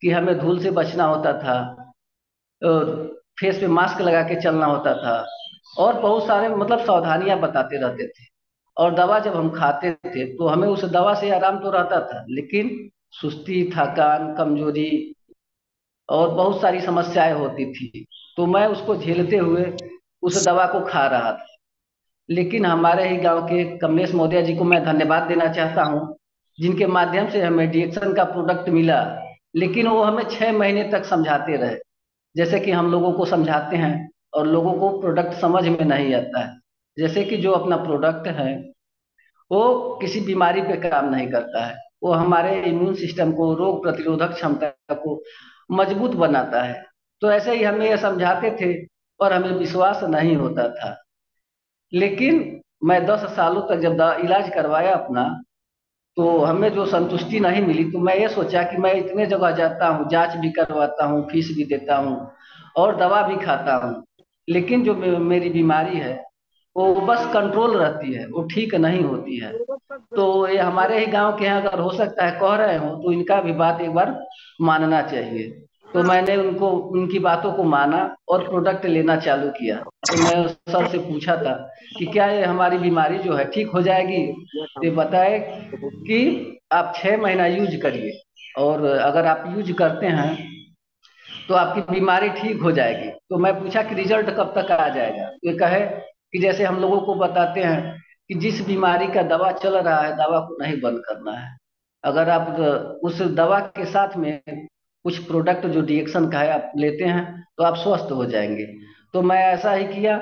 कि हमें धूल से बचना होता था, फेस पे मास्क लगा के चलना होता था, और बहुत सारे मतलब सावधानियां बताते रहते थे। और दवा जब हम खाते थे तो हमें उस दवा से आराम तो रहता था, लेकिन सुस्ती, थकान, कमजोरी और बहुत सारी समस्याएं होती थी। तो मैं उसको झेलते हुए उस दवा को खा रहा था। लेकिन हमारे ही गांव के कमलेश मौर्य जी को मैं धन्यवाद देना चाहता हूँ, जिनके माध्यम से हमें डीएक्सन का प्रोडक्ट मिला। लेकिन वो हमें 6 महीने तक समझाते रहे, जैसे कि हम लोगों को समझाते हैं, और लोगों को प्रोडक्ट समझ में नहीं आता है। जैसे कि जो अपना प्रोडक्ट है वो किसी बीमारी पे काम नहीं करता है, वो हमारे इम्यून सिस्टम को, रोग प्रतिरोधक क्षमता को मजबूत बनाता है। तो ऐसे ही हमें ये समझाते थे, और हमें विश्वास नहीं होता था। लेकिन मैं 10 सालों तक जब इलाज करवाया अपना, तो हमें जो संतुष्टि नहीं मिली, तो मैं ये सोचा कि मैं इतने जगह जाता हूँ, जांच भी करवाता हूँ, फीस भी देता हूँ, और दवा भी खाता हूँ, लेकिन जो मेरी बीमारी है वो बस कंट्रोल रहती है, वो ठीक नहीं होती है। तो ये हमारे ही गांव के हैं, अगर हो सकता है कह रहे हो तो इनका भी बात एक बार मानना चाहिए। तो मैंने उनको, उनकी बातों को माना और प्रोडक्ट लेना चालू किया। तो मैं उस सर से पूछा था कि क्या ये हमारी बीमारी जो है ठीक हो जाएगी। तो ये बताए कि आप 6 महीना यूज करिए, और अगर आप यूज करते हैं तो आपकी बीमारी ठीक हो जाएगी। तो मैं पूछा कि रिजल्ट कब तक आ जाएगा। तो ये कहे कि जैसे हम लोगों को बताते हैं कि जिस बीमारी का दवा चल रहा है, दवा को नहीं बंद करना है। अगर आप उस दवा के साथ में कुछ प्रोडक्ट जो डीएक्शन का है आप लेते हैं, तो आप स्वस्थ हो जाएंगे। तो मैं ऐसा ही किया,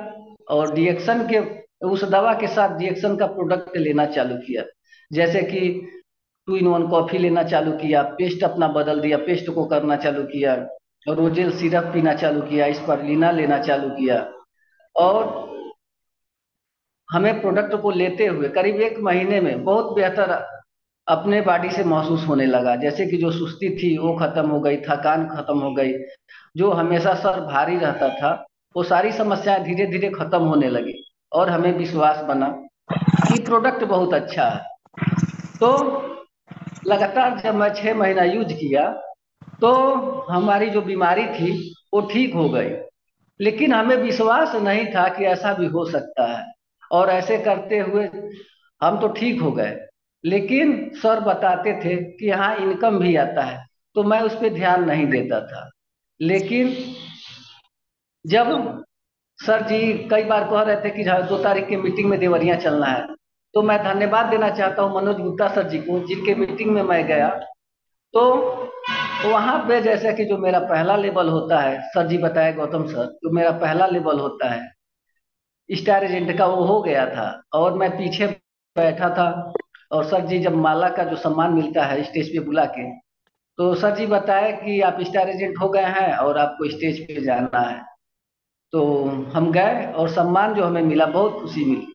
और डीएक्शन के, उस दवा के साथ डीएक्शन का प्रोडक्ट लेना चालू किया। जैसे कि 2 in 1 कॉफी लेना चालू किया, पेस्ट अपना बदल दिया, पेस्ट को करना चालू किया, रोजेल सिरप पीना चालू किया, स्परुलिना लेना चालू किया। और हमें प्रोडक्ट को लेते हुए करीब 1 महीने में बहुत बेहतर अपने बॉडी से महसूस होने लगा। जैसे कि जो सुस्ती थी वो खत्म हो गई, थकान खत्म हो गई, जो हमेशा सर भारी रहता था वो सारी समस्याएं धीरे धीरे खत्म होने लगी। और हमें विश्वास बना कि प्रोडक्ट बहुत अच्छा है। तो लगातार जब मैं 6 महीना यूज किया, तो हमारी जो बीमारी थी वो ठीक हो गई। लेकिन हमें विश्वास नहीं था कि ऐसा भी हो सकता है। और ऐसे करते हुए हम तो ठीक हो गए। लेकिन सर बताते थे कि यहाँ इनकम भी आता है, तो मैं उस पर ध्यान नहीं देता था। लेकिन जब सर जी कई बार कह रहे थे कि हाँ, 2 तारीख की मीटिंग में देवरिया चलना है, तो मैं धन्यवाद देना चाहता हूँ मनोज गुप्ता सर जी को, जिनके मीटिंग में मैं गया। तो वहां पे जैसे कि जो मेरा पहला लेवल होता है, सर जी बताए गौतम सर, जो मेरा पहला लेवल होता है स्टार एजेंट का, वो हो गया था। और मैं पीछे बैठा था। और सर जी जब माला का जो सम्मान मिलता है स्टेज पे बुला के, तो सर जी बताए कि आप स्टार एजेंट हो गए हैं और आपको स्टेज पे जाना है। तो हम गए, और सम्मान जो हमें मिला, बहुत खुशी मिली।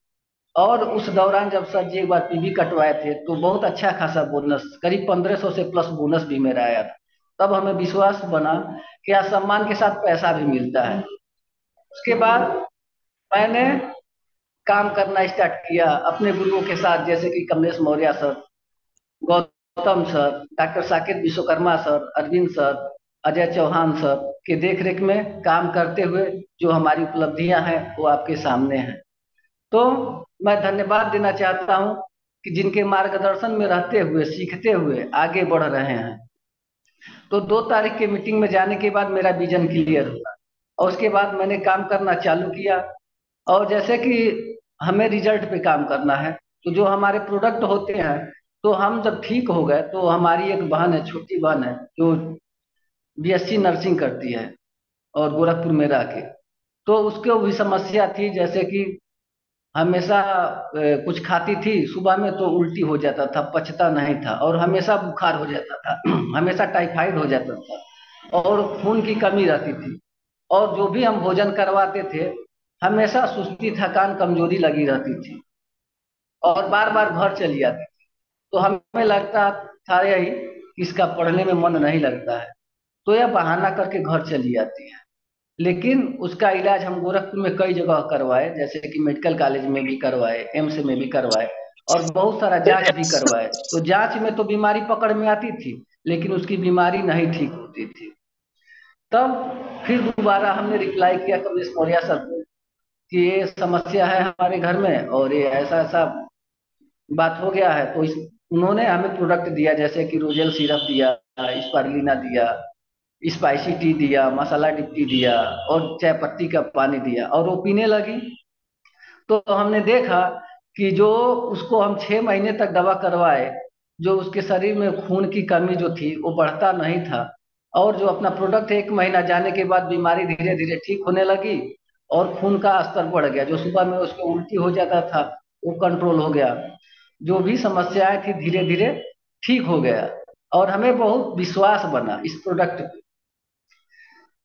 और उस दौरान जब सर जी एक बार पीवी कटवाए थे, तो बहुत अच्छा खासा बोनस, करीब 1500 से प्लस बोनस भी मेरा आया था। तब हमें विश्वास बना कि आज सम्मान के साथ पैसा भी मिलता है। उसके बाद मैंने काम करना स्टार्ट किया अपने गुरुओं के साथ, जैसे कि Kamlesh Maurya sir, Gautam sir, doctor Saket Vishwakarma sir, Arvind sir, Ajay Chauhan sir के देख रेख में काम करते हुए जो हमारी उपलब्धियां हैं वो आपके सामने हैं। तो मैं धन्यवाद देना चाहता हूं कि जिनके मार्गदर्शन में रहते हुए, सीखते हुए आगे बढ़ रहे हैं। तो 2 तारीख के मीटिंग में जाने के बाद मेरा विजन क्लियर हुआ, और उसके बाद मैंने काम करना चालू किया। और जैसे कि हमें रिजल्ट पे काम करना है, तो जो हमारे प्रोडक्ट होते हैं, तो हम जब ठीक हो गए, तो हमारी एक बहन है, छोटी बहन है, जो बीएससी नर्सिंग करती है और गोरखपुर में रह के। तो उसको भी समस्या थी, जैसे कि हमेशा कुछ खाती थी सुबह में तो उल्टी हो जाता था, पचता नहीं था, और हमेशा बुखार हो जाता था हमेशा टाइफाइड हो जाता था, और खून की कमी रहती थी। और जो भी हम भोजन करवाते थे, हमेशा सुस्ती, थकान, कमजोरी लगी रहती थी, और बार बार घर चली आती थी। तो हमें लगता था यही कि इसका पढ़ने में मन नहीं लगता है, तो यह बहाना करके घर चली आती है। लेकिन उसका इलाज हम गोरखपुर में कई जगह करवाए, जैसे कि मेडिकल कॉलेज में भी करवाए, एम्स में भी करवाए, और बहुत सारा जांच भी करवाए। तो जांच में तो बीमारी पकड़ में आती थी, लेकिन उसकी बीमारी नहीं ठीक होती थी। तब फिर दोबारा हमने रिप्लाई किया कमलेश मौर्य सर को कि ये समस्या है हमारे घर में और ये ऐसा ऐसा बात हो गया है। तो इस उन्होंने हमें प्रोडक्ट दिया, जैसे कि रोजेल सिरप दिया, स्पारुलिना दिया, स्पाइसी टी दिया, मसाला टिक्की दिया और चाय पत्ती का पानी दिया, और वो पीने लगी। तो हमने देखा कि जो उसको हम 6 महीने तक दवा करवाए, जो उसके शरीर में खून की कमी जो थी वो बढ़ता नहीं था। और जो अपना प्रोडक्ट 1 महीना जाने के बाद बीमारी धीरे धीरे ठीक होने लगी और खून का स्तर बढ़ गया। जो सुबह में उसको उल्टी हो जाता था वो कंट्रोल हो गया। जो भी समस्याएं थी धीरे धीरे ठीक हो गया और हमें बहुत विश्वास बना इस प्रोडक्ट पे।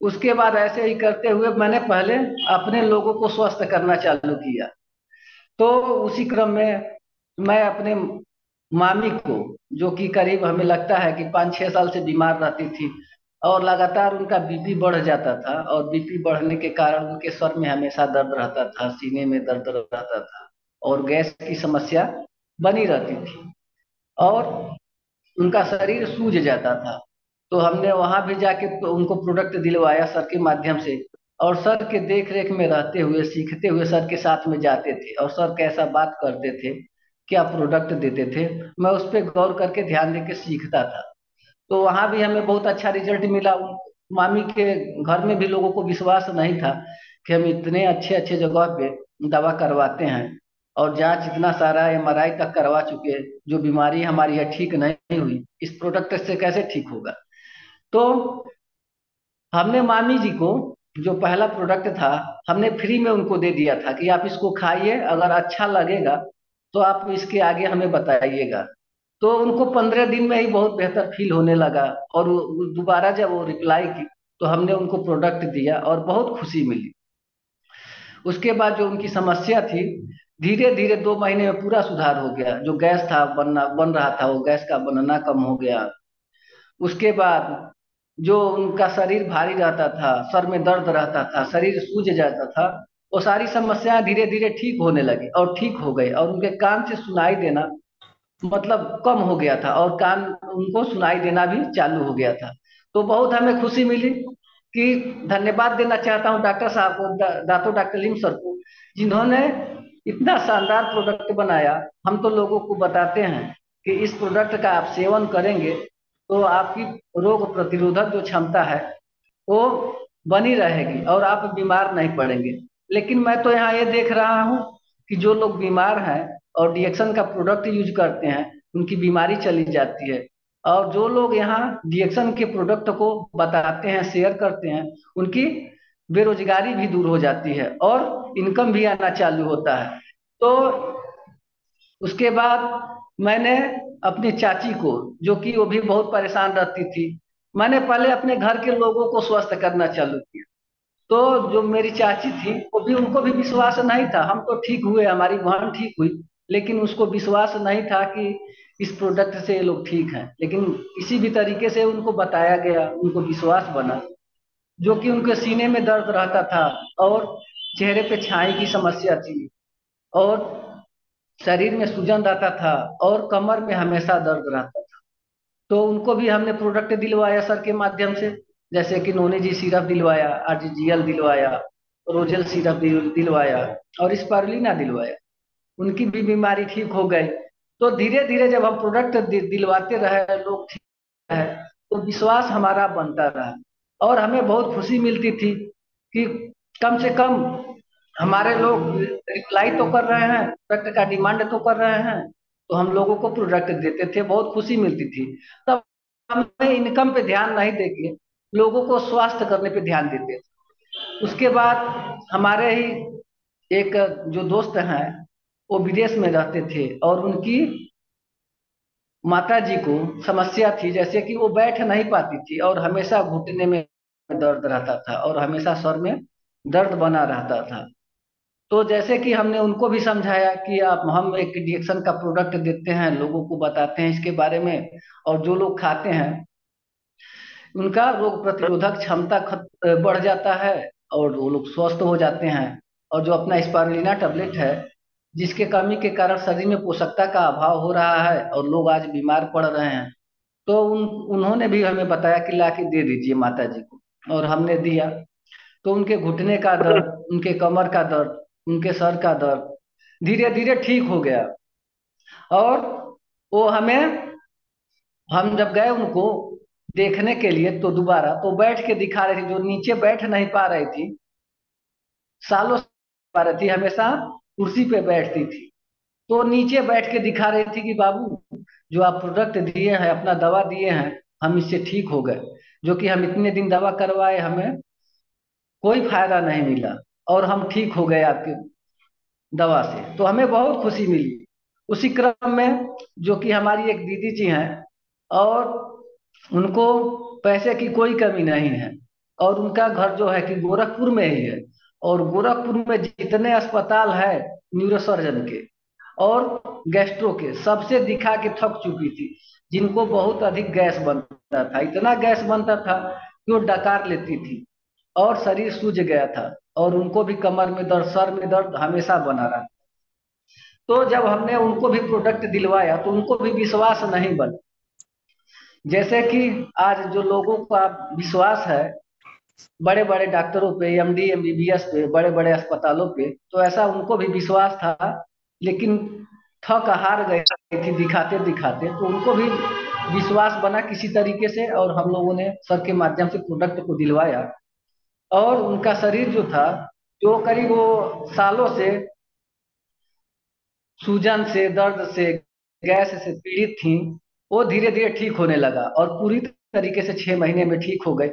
उसके बाद ऐसे ही करते हुए मैंने पहले अपने लोगों को स्वस्थ करना चालू किया। तो उसी क्रम में मैं अपने मामी को, जो कि करीब हमें लगता है कि 5-6 साल से बीमार रहती थी और लगातार उनका बीपी बढ़ जाता था, और बीपी बढ़ने के कारण उनके सर में हमेशा दर्द रहता था, सीने में दर्द रहता था और गैस की समस्या बनी रहती थी और उनका शरीर सूज जाता था। तो हमने वहां भी जाके तो उनको प्रोडक्ट दिलवाया सर के माध्यम से, और सर के देख रेख में रहते हुए सीखते हुए सर के साथ में जाते थे और सर कैसा बात करते थे, क्या प्रोडक्ट देते थे, मैं उस पर गौर करके ध्यान देके सीखता था। तो वहां भी हमें बहुत अच्छा रिजल्ट मिला। मामी के घर में भी लोगों को विश्वास नहीं था कि हम इतने अच्छे अच्छे जगह पे दवा करवाते हैं और जांच इतना सारा एमआरआई तक करवा चुके हैं, जो बीमारी हमारी है ठीक नहीं हुई, इस प्रोडक्ट से कैसे ठीक होगा। तो हमने मामी जी को जो पहला प्रोडक्ट था हमने फ्री में उनको दे दिया था कि आप इसको खाइए, अगर अच्छा लगेगा तो आप इसके आगे हमें बताइएगा। तो उनको 15 दिन में ही बहुत बेहतर फील होने लगा और दोबारा जब वो रिप्लाई की तो हमने उनको प्रोडक्ट दिया और बहुत खुशी मिली। उसके बाद जो उनकी समस्या थी धीरे धीरे 2 महीने में पूरा सुधार हो गया। जो गैस था बनना बन रहा था वो गैस का बनना कम हो गया। उसके बाद जो उनका शरीर भारी रहता था, सर में दर्द रहता था, शरीर सूज जाता था, वो सारी समस्याएं धीरे धीरे ठीक होने लगी और ठीक हो गई। और उनके कान से सुनाई देना मतलब कम हो गया था और कान उनको सुनाई देना भी चालू हो गया था। तो बहुत हमें खुशी मिली कि धन्यवाद देना चाहता हूँ डॉक्टर साहब को, दातो डॉक्टर लीम सर को, जिन्होंने इतना शानदार प्रोडक्ट बनाया। हम तो लोगों को बताते हैं कि इस प्रोडक्ट का आप सेवन करेंगे तो आपकी रोग प्रतिरोधक जो क्षमता है वो बनी रहेगी और आप बीमार नहीं पड़ेंगे। लेकिन मैं तो यहाँ ये देख रहा हूँ कि जो लोग बीमार हैं और डीएक्शन का प्रोडक्ट यूज करते हैं उनकी बीमारी चली जाती है, और जो लोग यहाँ डीएक्शन के प्रोडक्ट को बताते हैं शेयर करते हैं उनकी बेरोजगारी भी दूर हो जाती है और इनकम भी आना चालू होता है। तो उसके बाद मैंने अपनी चाची को, जो कि वो भी बहुत परेशान रहती थी, मैंने पहले अपने घर के लोगों को स्वस्थ करना चालू किया। तो जो मेरी चाची थी वो भी, उनको भी विश्वास नहीं था। हम तो ठीक हुए, हमारी बहन ठीक हुई, लेकिन उसको विश्वास नहीं था कि इस प्रोडक्ट से ये लोग ठीक हैं। लेकिन किसी भी तरीके से उनको बताया गया, उनको विश्वास बना। जो कि उनके सीने में दर्द रहता था और चेहरे पे छाई की समस्या थी और शरीर में सूजन रहता था और कमर में हमेशा दर्द रहता था। तो उनको भी हमने प्रोडक्ट दिलवाया सर के माध्यम से, जैसे कि नोनी जी सिरप दिलवाया, आरजीजीएल दिलवाया, रोजेल सिरप दिलवाया और स्पारुलिना दिलवाया। उनकी भी बीमारी ठीक हो गई। तो धीरे धीरे जब हम प्रोडक्ट दिलवाते रहे, लोग ठीक रहे, तो विश्वास हमारा बनता रहा और हमें बहुत खुशी मिलती थी कि कम से कम हमारे लोग रिप्लाई तो कर रहे हैं, प्रोडक्ट का डिमांड तो कर रहे हैं, तो हम लोगों को प्रोडक्ट देते थे, बहुत खुशी मिलती थी। तब हमें इनकम पे ध्यान नहीं देके लोगों को स्वास्थ्य करने पे ध्यान देते थे। उसके बाद हमारे ही एक जो दोस्त हैं वो विदेश में रहते थे और उनकी माता जी को समस्या थी, जैसे कि वो बैठ नहीं पाती थी और हमेशा घुटने में दर्द रहता था और हमेशा सर में दर्द बना रहता था। तो जैसे कि हमने उनको भी समझाया कि आप हम एक डिएक्शन का प्रोडक्ट देते हैं, लोगों को बताते हैं इसके बारे में, और जो लोग खाते हैं उनका रोग प्रतिरोधक क्षमता बढ़ जाता है और वो लोग स्वस्थ हो जाते हैं। और जो अपना स्पारुलिना टैबलेट है, जिसके कमी के कारण शरीर में पोषकता का अभाव हो रहा है और लोग आज बीमार पड़ रहे हैं, तो उन्होंने भी हमें बताया कि ला के दे दीजिए माता जी को, और हमने दिया। तो उनके घुटने का दर्द, उनके कमर का दर्द, उनके सर का दर्द धीरे धीरे ठीक हो गया। और वो हमें, हम जब गए उनको देखने के लिए तो दोबारा तो बैठ के दिखा रही थी, जो नीचे बैठ नहीं पा रही थी, सालों से पा रही थी, हमेशा कुर्सी पे बैठती थी, तो नीचे बैठ के दिखा रही थी कि बाबू, जो आप प्रोडक्ट दिए हैं, अपना दवा दिए हैं, हम इससे ठीक हो गए। जो कि हम इतने दिन दवा करवाए, हमें कोई फायदा नहीं मिला, और हम ठीक हो गए आपके दवा से, तो हमें बहुत खुशी मिली। उसी क्रम में जो कि हमारी एक दीदी जी हैं, और उनको पैसे की कोई कमी नहीं है, और उनका घर जो है कि गोरखपुर में ही है। और गोरखपुर में जितने अस्पताल है न्यूरोसर्जन के और गैस्ट्रो के, सबसे दिखा के थक चुकी थी। जिनको बहुत अधिक गैस बनता था, इतना गैस बनता था कि वो डकार लेती थी, और शरीर सूज गया था, और उनको भी कमर में दर्द, सर में दर्द हमेशा बना रहा। तो जब हमने उनको भी प्रोडक्ट दिलवाया तो उनको भी विश्वास नहीं बना। जैसे कि आज जो लोगों का विश्वास है बड़े बड़े डॉक्टरों पे, एमडी एमबीबीएस पे, बड़े बड़े अस्पतालों पे, तो ऐसा उनको भी विश्वास था, लेकिन थक हार गए थी दिखाते दिखाते, तो उनको भी विश्वास बना किसी तरीके से, और हम लोगों ने सर के माध्यम से प्रोडक्ट को दिलवाया। और उनका शरीर जो था, जो करीब वो सालों से सूजन से, दर्द से, गैस से पीड़ित थी, वो धीरे धीरे ठीक होने लगा, और पूरी तरीके से 6 महीने में ठीक हो गए।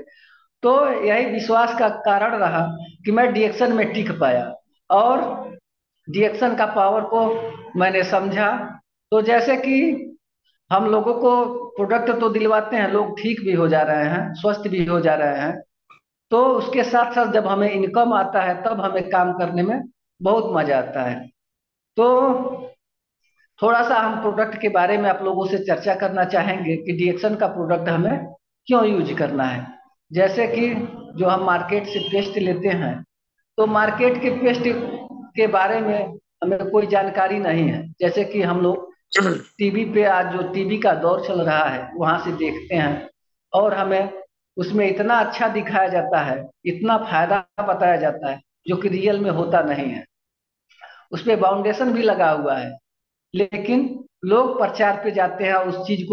तो यही विश्वास का कारण रहा कि मैं डीएक्शन में टिक पाया, और डीएक्शन का पावर को मैंने समझा। तो जैसे कि हम लोगों को प्रोडक्ट तो दिलवाते हैं, लोग ठीक भी हो जा रहे हैं, स्वस्थ भी हो जा रहे हैं, तो उसके साथ साथ जब हमें इनकम आता है तब हमें काम करने में बहुत मजा आता है। तो थोड़ा सा हम प्रोडक्ट के बारे में आप लोगों से चर्चा करना चाहेंगे कि डीएक्शन का प्रोडक्ट हमें क्यों यूज करना है। जैसे कि जो हम मार्केट से पेस्ट लेते हैं, तो मार्केट के पेस्ट के बारे में हमें कोई जानकारी नहीं है। जैसे कि हम लोग टीवी पे, आज जो टीवी का दौर चल रहा है वहां से देखते हैं, और हमें उसमें इतना अच्छा दिखाया जाता है, इतना फायदा बताया जाता है, जो कि रियल में होता नहीं है। उस पे बाउंडेशन भी लगा हुआ है, लेकिन लोग प्रचार पे जाते हैं उस चीज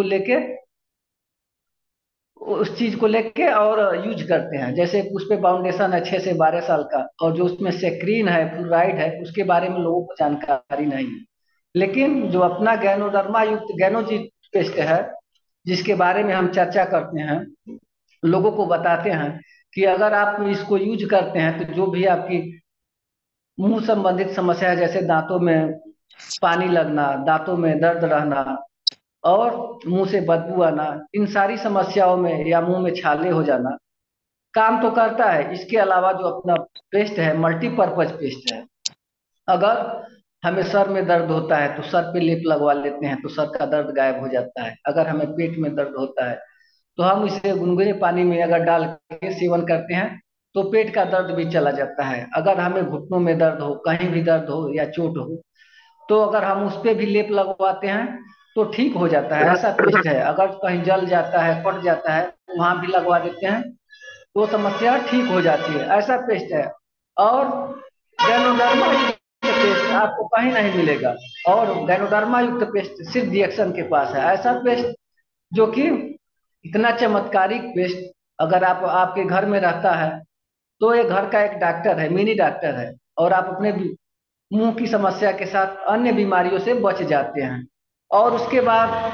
को लेके और यूज करते हैं। जैसे उस पे बाउंडेशन है 6 से 12 साल का, और जो उसमें सेक्रीन है, फ्लोराइड है, उसके बारे में लोगों को जानकारी नहीं है। लेकिन जो अपना गैनोडर्मा युक्त गैनोजी पेस्ट है, जिसके बारे में हम चर्चा करते हैं, लोगों को बताते हैं कि अगर आप इसको यूज करते हैं तो जो भी आपकी मुंह संबंधित समस्या है, जैसे दांतों में पानी लगना, दांतों में दर्द रहना, और मुंह से बदबू आना, इन सारी समस्याओं में, या मुंह में छाले हो जाना, काम तो करता है। इसके अलावा जो अपना पेस्ट है मल्टीपर्पज पेस्ट है। अगर हमें सर में दर्द होता है तो सर पे लेप लगवा लेते हैं, तो सर का दर्द गायब हो जाता है। अगर हमें पेट में दर्द होता है तो हम इसे गुनगुने पानी में अगर डाल के सेवन करते हैं तो पेट का दर्द भी चला जाता है। अगर हमें घुटनों में दर्द हो, कहीं भी दर्द हो या चोट हो, तो अगर हम उस पे भी लेप लगवाते हैं तो ठीक हो जाता है। ऐसा पेस्ट है, अगर कहीं जल जाता है, कट जाता है, वहां भी लगवा देते हैं तो समस्या ठीक हो जाती है। ऐसा पेस्ट है। और गैनोडर्मा युक्त पेस्ट आपको कहीं नहीं मिलेगा, और गैनोडर्मा युक्त पेस्ट सिर्फ रिएक्शन के पास है। ऐसा पेस्ट जो कि इतना चमत्कारिक पेस्ट, अगर आप आपके घर में रहता है तो ये घर का एक डॉक्टर है, मिनी डॉक्टर है, और आप अपने मुंह की समस्या के साथ अन्य बीमारियों से बच जाते हैं। और उसके बाद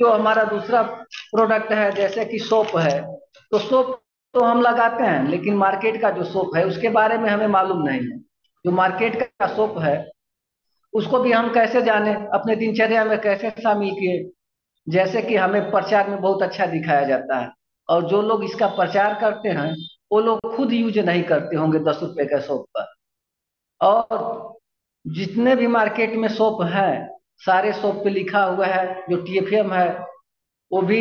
जो हमारा दूसरा प्रोडक्ट है, जैसे कि सोप है, तो सोप तो हम लगाते हैं, लेकिन मार्केट का जो सोप है उसके बारे में हमें मालूम नहीं है। जो मार्केट का सोप है उसको भी हम कैसे जाने, अपने दिनचर्या में कैसे शामिल किए। जैसे कि हमें प्रचार में बहुत अच्छा दिखाया जाता है, और जो लोग इसका प्रचार करते हैं वो लोग खुद यूज नहीं करते होंगे 10 रुपए का सोप का। और जितने भी मार्केट में सोप है, सारे सोप पे लिखा हुआ है जो टीएफएम है वो भी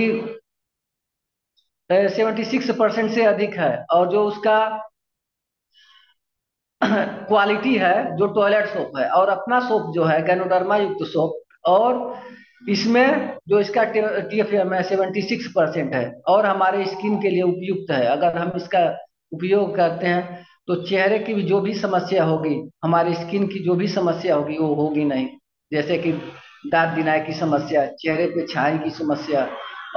76% से अधिक है। और जो उसका क्वालिटी है, जो टॉयलेट सोप है, और अपना सोप जो है गैनोडर्मा युक्त सोप, और इसमें जो इसका TFM है 76% है और हमारे स्किन के लिए उपयुक्त है। अगर हम इसका उपयोग करते हैं तो चेहरे की भी जो भी समस्या होगी, हमारी स्किन की जो भी समस्या होगी वो होगी नहीं। जैसे कि दांत दिनाई की समस्या, चेहरे पे छाई की समस्या,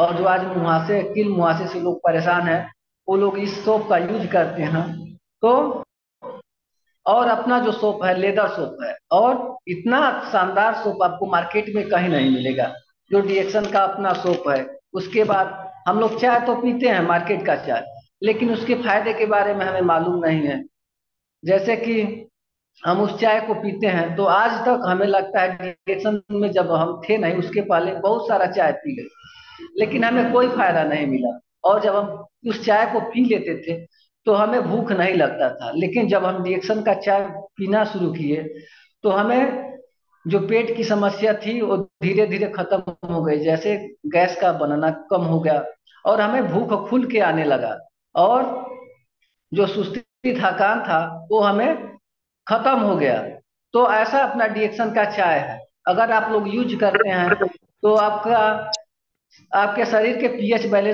और जो आज मुहासे किल मुहासे से लोग परेशान हैं, वो लोग इस सोप का यूज करते हैं। तो और अपना जो सोप है लेदर सोप है, और इतना शानदार सोप आपको मार्केट में कहीं नहीं मिलेगा जो डिएक्शन का अपना सोप है। उसके बाद हम लोग चाय तो पीते हैं मार्केट का चाय, लेकिन उसके फायदे के बारे में हमें मालूम नहीं है। जैसे कि हम उस चाय को पीते हैं तो आज तक हमें लगता है डिएक्शन में जब हम थे नहीं उसके पहले बहुत सारा चाय पी गए, लेकिन हमें कोई फायदा नहीं मिला। और जब हम उस चाय को पी लेते थे तो हमें भूख नहीं लगता था, लेकिन जब हम रिएक्शन का चाय पीना शुरू किए तो हमें जो पेट की समस्या थी वो धीरे धीरे खत्म हो गई। जैसे गैस का बनना कम हो गया और हमें भूख खुल के आने लगा, और जो सुस्ती थकान था वो हमें खत्म हो गया। तो ऐसा अपना डिएक्शन का चाय है, अगर आप लोग यूज करते हैं तो आपका आपके शरीर के पीएच बैलेंस